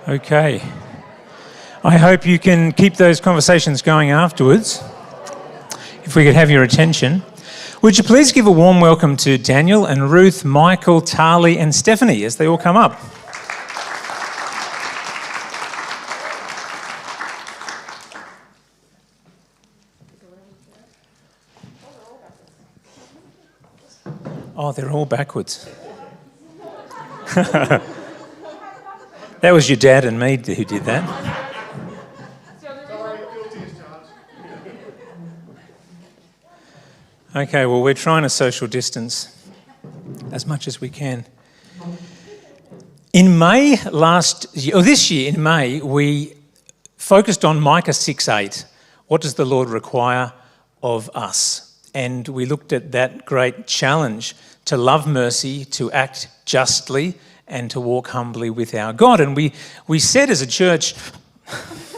Okay. I hope you can keep those conversations going afterwards. If we could have your attention. Would you please give a warm welcome to Daniel and Ruth, Michael, Tali and Stephanie as they all come up. Oh, they're all backwards. That was your dad and me who did that. Okay, well, we're trying to social distance as much as we can. In May this year, in May, we focused on Micah 6:8. What does the Lord require of us? And we looked at that great challenge to love mercy, to act justly, and to walk humbly with our God. And we said as a church... That's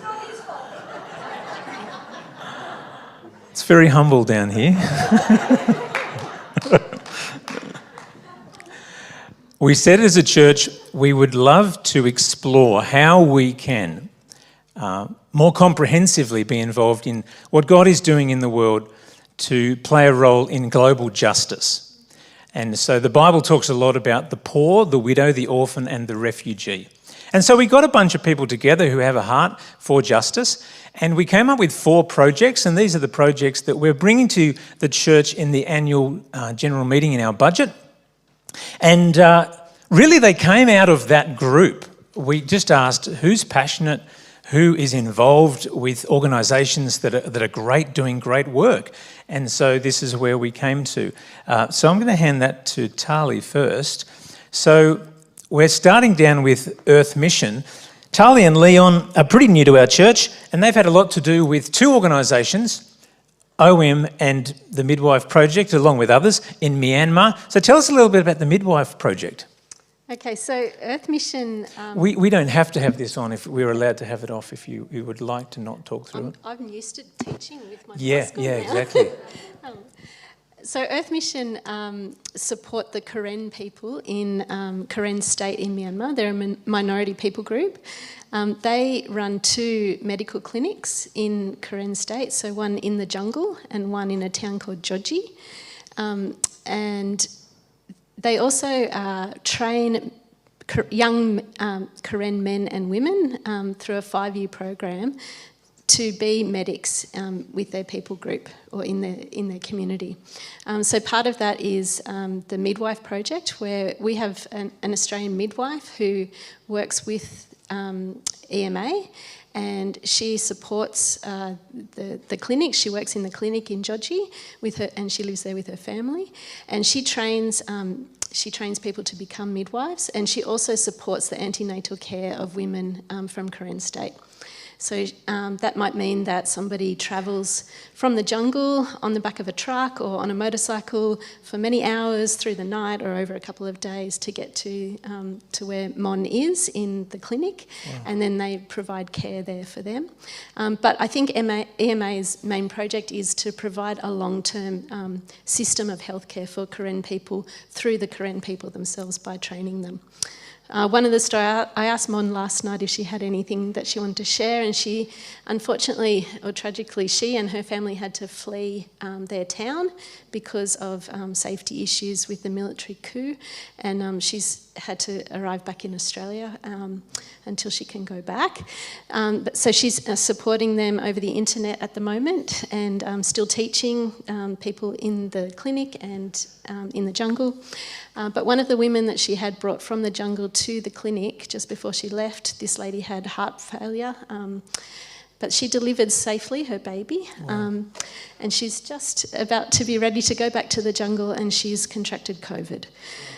not his fault. It's very humble down here. We said as a church we would love to explore how we can more comprehensively be involved in what God is doing in the world to play a role in global justice. And so the Bible talks a lot about the poor, the widow, the orphan and the refugee. And so we got a bunch of people together who have a heart for justice, and we came up with 4 projects, and these are the projects that we're bringing to the church in the annual general meeting in our budget. And really they came out of that group. We just asked who's passionate, who is involved with organisations that are great, doing great work. And so this is where we came to. So I'm going to hand that to Tali first. So we're starting down with Earth Mission. Tali and Leon are pretty new to our church, and they've had a lot to do with 2 organisations, OM and the Midwife Project, along with others, in Myanmar. So tell us a little bit about the Midwife Project. Okay, so Earth Mission... We don't have to have this on if we're allowed to have it off if you would like to not talk through it. I'm used to teaching with my Yeah, school yeah, now. exactly. So Earth Mission support the Karen people in Karen State in Myanmar. They're a minority people group. They run 2 medical clinics in Karen State, so one in the jungle and one in a town called Joji. And they also train young Karen men and women through a 5-year program to be medics with their people group or in their community. So part of that is the Midwife Project, where we have an Australian midwife who works with EMA, and she supports the clinic. She works in the clinic in Joji with her, and she lives there with her family. And she trains people to become midwives, and she also supports the antenatal care of women from Karen State. So that might mean that somebody travels from the jungle on the back of a truck or on a motorcycle for many hours through the night or over a couple of days to get to where Mon is in the clinic. Wow. And then they provide care there for them. But I think EMA's main project is to provide a long-term system of healthcare for Karen people through the Karen people themselves by training them. One of the stories, I asked Mon last night if she had anything that she wanted to share, and she, unfortunately or tragically, she and her family had to flee their town because of safety issues with the military coup, and she's had to arrive back in Australia until she can go back. So she's supporting them over the internet at the moment, and still teaching people in the clinic and in the jungle. But one of the women that she had brought from the jungle to the clinic just before she left, this lady had heart failure, but she delivered safely her baby. Wow. And she's just about to be ready to go back to the jungle, and she's contracted COVID.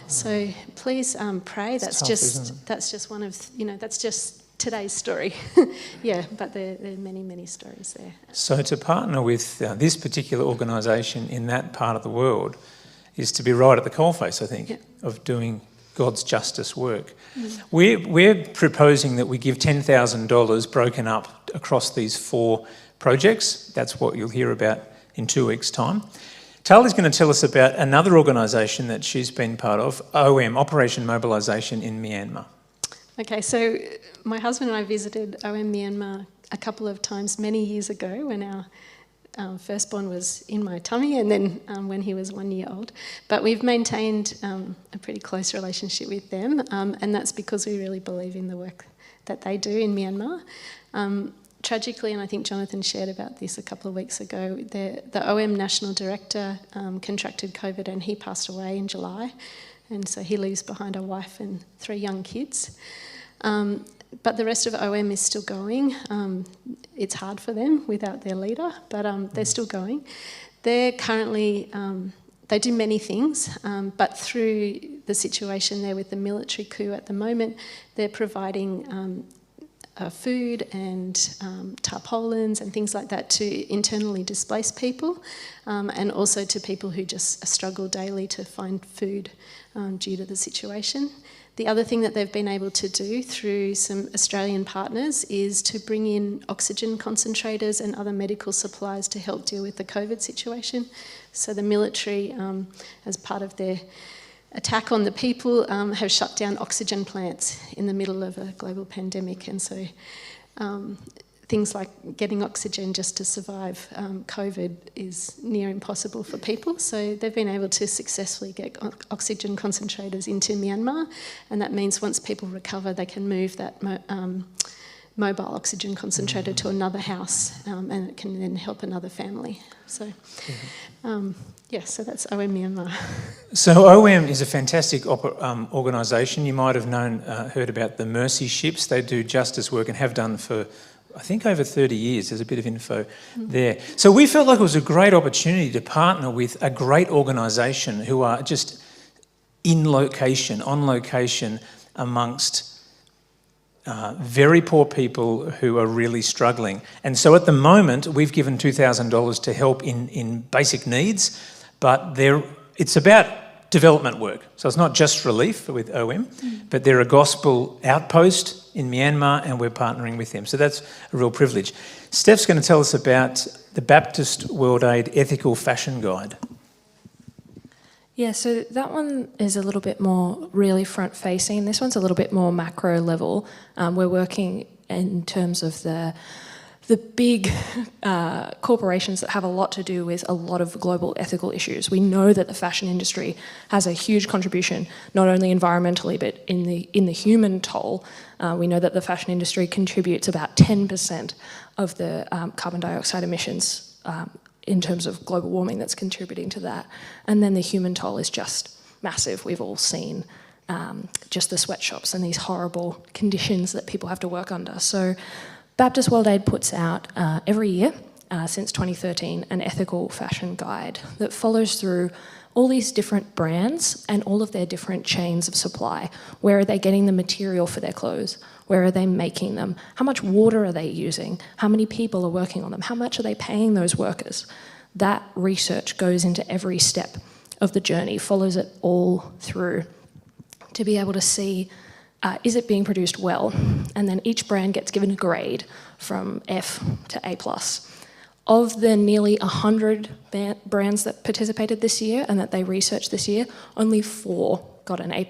So please pray. That's just one of, that's just today's story. Yeah, but there are many, many stories there. So to partner with this particular organisation in that part of the world is to be right at the coalface, I think, of doing God's justice work. We're proposing that we give $10,000 broken up across these 4 projects. That's what you'll hear about in 2 weeks' time, Tali's going to tell us about another organisation that she's been part of, OM, Operation Mobilisation in Myanmar. Okay, so my husband and I visited OM Myanmar a couple of times many years ago when our firstborn was in my tummy, and then when he was 1 year old. But we've maintained a pretty close relationship with them, and that's because we really believe in the work that they do in Myanmar. Tragically, and I think Jonathan shared about this a couple of weeks ago, the OM National Director contracted COVID and he passed away in July, and so he leaves behind a wife and 3 young kids. But the rest of OM is still going. It's hard for them without their leader, but they're still going. They're currently, they do many things, but through the situation there with the military coup at the moment, they're providing food and tarpaulins and things like that to internally displaced people, and also to people who just struggle daily to find food due to the situation. The other thing that they've been able to do through some Australian partners is to bring in oxygen concentrators and other medical supplies to help deal with the COVID situation. So the military, as part of their attack on the people, have shut down oxygen plants in the middle of a global pandemic, and so things like getting oxygen just to survive COVID is near impossible for people. So they've been able to successfully get oxygen concentrators into Myanmar, and that means once people recover, they can move that mobile oxygen concentrator to another house, and it can then help another family. So, so that's OM Myanmar. So OM is a fantastic organisation. You might have heard about the Mercy ships. They do justice work and have done for, I think, over 30 years. There's a bit of info there. So we felt like it was a great opportunity to partner with a great organisation who are just on location amongst very poor people who are really struggling. And so at the moment, we've given $2,000 to help in basic needs, but it's about development work. So it's not just relief with OM, but they're a gospel outpost in Myanmar, and we're partnering with them. So that's a real privilege. Steph's going to tell us about the Baptist World Aid Ethical Fashion Guide. Yeah, so that one is a little bit more really front-facing. This one's a little bit more macro level. We're working in terms of the big corporations that have a lot to do with a lot of global ethical issues. We know that the fashion industry has a huge contribution, not only environmentally, but in the human toll. We know that the fashion industry contributes about 10% of the carbon dioxide emissions in terms of global warming that's contributing to that. And then the human toll is just massive. We've all seen just the sweatshops and these horrible conditions that people have to work under. So Baptist World Aid puts out every year since 2013 an ethical fashion guide that follows through all these different brands and all of their different chains of supply. Where are they getting the material for their clothes? Where are they making them? How much water are they using? How many people are working on them? How much are they paying those workers? That research goes into every step of the journey, follows it all through to be able to see, is it being produced well? And then each brand gets given a grade from F to A+. Of the nearly 100 brands that participated this year and that they researched this year, only 4 got an A+.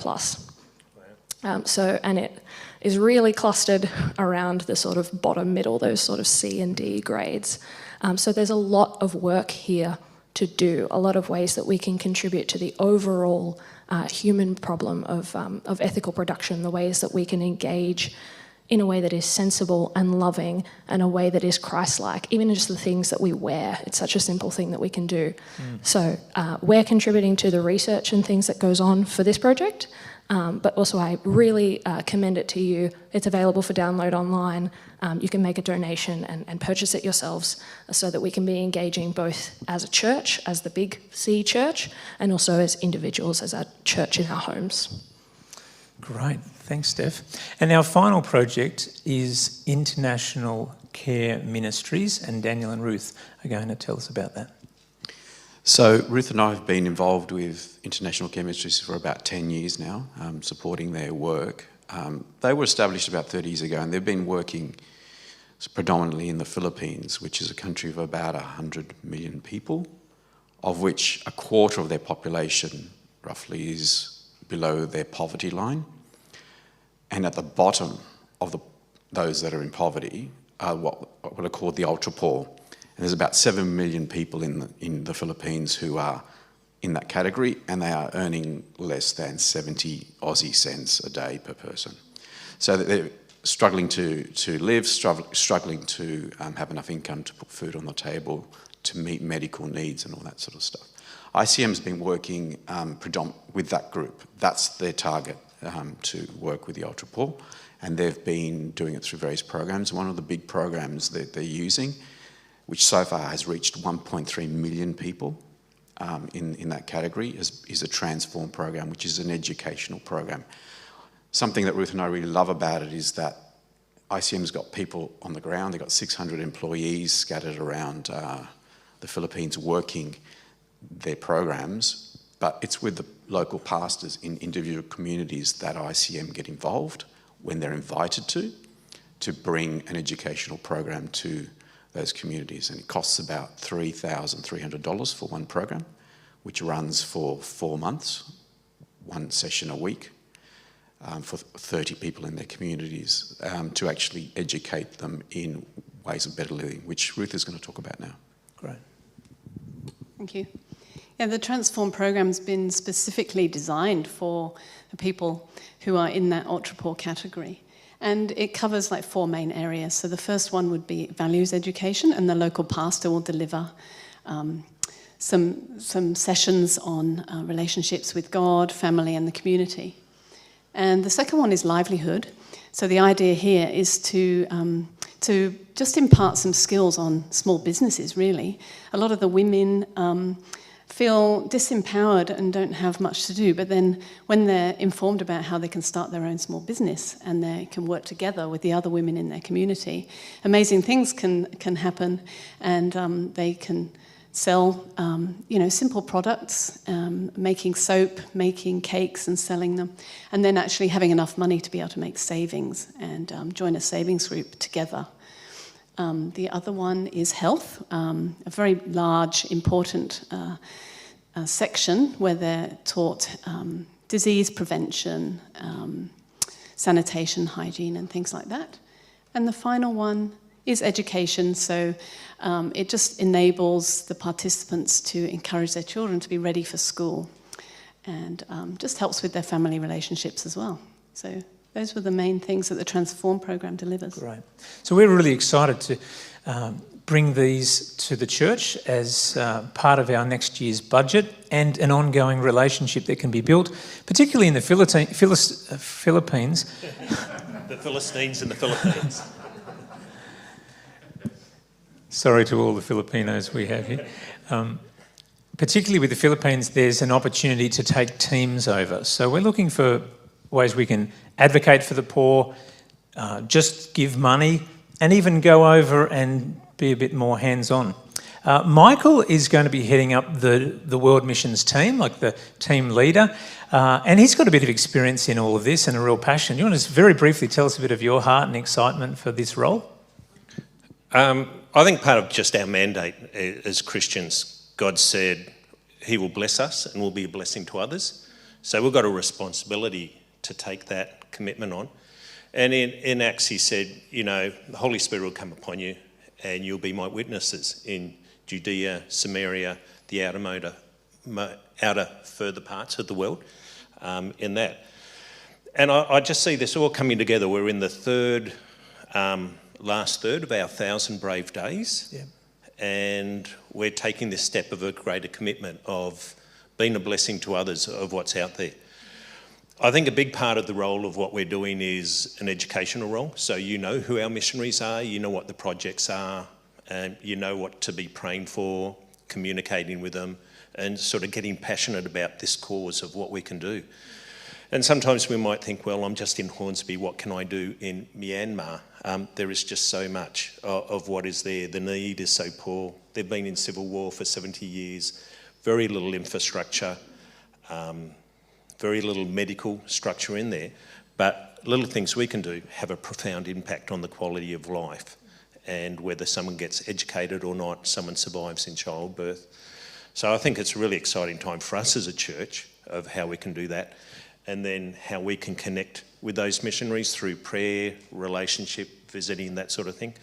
And it is really clustered around the sort of bottom middle, those sort of C and D grades. So there's a lot of work here to do, a lot of ways that we can contribute to the overall human problem of ethical production, the ways that we can engage in a way that is sensible and loving and a way that is Christ-like, even just the things that we wear. It's such a simple thing that we can do. So we're contributing to the research and things that goes on for this project, but also I really commend it to you. It's available for download online. You can make a donation and purchase it yourselves so that we can be engaging both as a church, as the big C church, and also as individuals, as a church in our homes. Great, thanks, Steph. And our final project is International Care Ministries, and Daniel and Ruth are going to tell us about that. So Ruth and I have been involved with International Care Ministries for about 10 years now, supporting their work. They were established about 30 years ago, and they've been working predominantly in the Philippines, which is a country of about 100 million people, of which a quarter of their population roughly is below their poverty line. And at the bottom of those that are in poverty are what are called the ultra poor. And there's about 7 million people in the Philippines who are in that category, and they are earning less than 70 Aussie cents a day per person. So that they're struggling to live, struggling to have enough income to put food on the table, to meet medical needs and all that sort of stuff. ICM has been working with that group. That's their target, to work with the ultra poor, and they've been doing it through various programs. One of the big programs that they're using, which so far has reached 1.3 million people in that category, is a Transform program, which is an educational program. Something that Ruth and I really love about it is that ICM's got people on the ground. They've got 600 employees scattered around the Philippines working their programs, but it's with the local pastors in individual communities that ICM get involved when they're invited to bring an educational program to those communities. And it costs about $3,300 for one program, which runs for 4 months, one session a week, for 30 people in their communities, to actually educate them in ways of better living, which Ruth is going to talk about now. Great. Thank you. Yeah, the Transform program's been specifically designed for the people who are in that ultra-poor category. And it covers like 4 main areas. So the first one would be values education, and the local pastor will deliver some sessions on relationships with God, family, and the community. And the second one is livelihood. So the idea here is to just impart some skills on small businesses, really. A lot of the women feel disempowered and don't have much to do, but then when they're informed about how they can start their own small business and they can work together with the other women in their community, amazing things can happen, and they can sell simple products, making soap, making cakes and selling them, and then actually having enough money to be able to make savings and join a savings group together. The other one is health, a very large, important section where they're taught disease prevention, sanitation, hygiene, and things like that. And the final one is education, so it just enables the participants to encourage their children to be ready for school, and just helps with their family relationships as well. So those were the main things that the Transform program delivers. Great. So we're really excited to bring these to the church as part of our next year's budget, and an ongoing relationship that can be built, particularly in the Philippines. The Philistines in the Philippines. Sorry to all the Filipinos we have here. Particularly with the Philippines, there's an opportunity to take teams over. So we're looking for ways we can advocate for the poor, just give money, and even go over and be a bit more hands-on. Michael is going to be heading up the World Missions team, like the team leader, and he's got a bit of experience in all of this and a real passion. You want to just very briefly tell us a bit of your heart and excitement for this role? I think part of just our mandate as Christians, God said he will bless us and we'll be a blessing to others. So we've got a responsibility to take that commitment on. And in Acts he said, the Holy Spirit will come upon you and you'll be my witnesses in Judea, Samaria, the outer further parts of the world, in that. And I just see this all coming together. We're in the last third of our 1,000 Brave Days. Yeah. And we're taking this step of a greater commitment of being a blessing to others of what's out there. I think a big part of the role of what we're doing is an educational role. So you know who our missionaries are, you know what the projects are, and you know what to be praying for, communicating with them, and sort of getting passionate about this cause of what we can do. And sometimes we might think, well, I'm just in Hornsby, what can I do in Myanmar? There is just so much of what is there. The need is so poor. They've been in civil war for 70 years, very little infrastructure, very little medical structure in there, but little things we can do have a profound impact on the quality of life, and whether someone gets educated or not, someone survives in childbirth. So I think it's a really exciting time for us as a church of how we can do that, and then how we can connect with those missionaries through prayer, relationship, visiting, that sort of thing.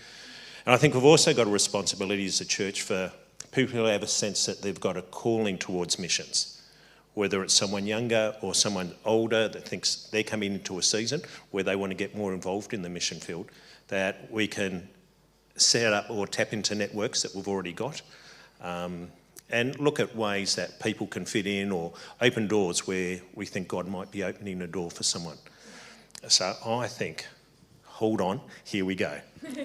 And I think we've also got a responsibility as a church for people who have a sense that they've got a calling towards missions, whether it's someone younger or someone older that thinks they're coming into a season where they want to get more involved in the mission field, that we can set up or tap into networks that we've already got, and look at ways that people can fit in or open doors where we think God might be opening a door for someone. So I think, hold on, here we go.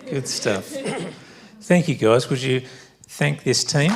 Good stuff. Thank you, guys. Would you thank this team?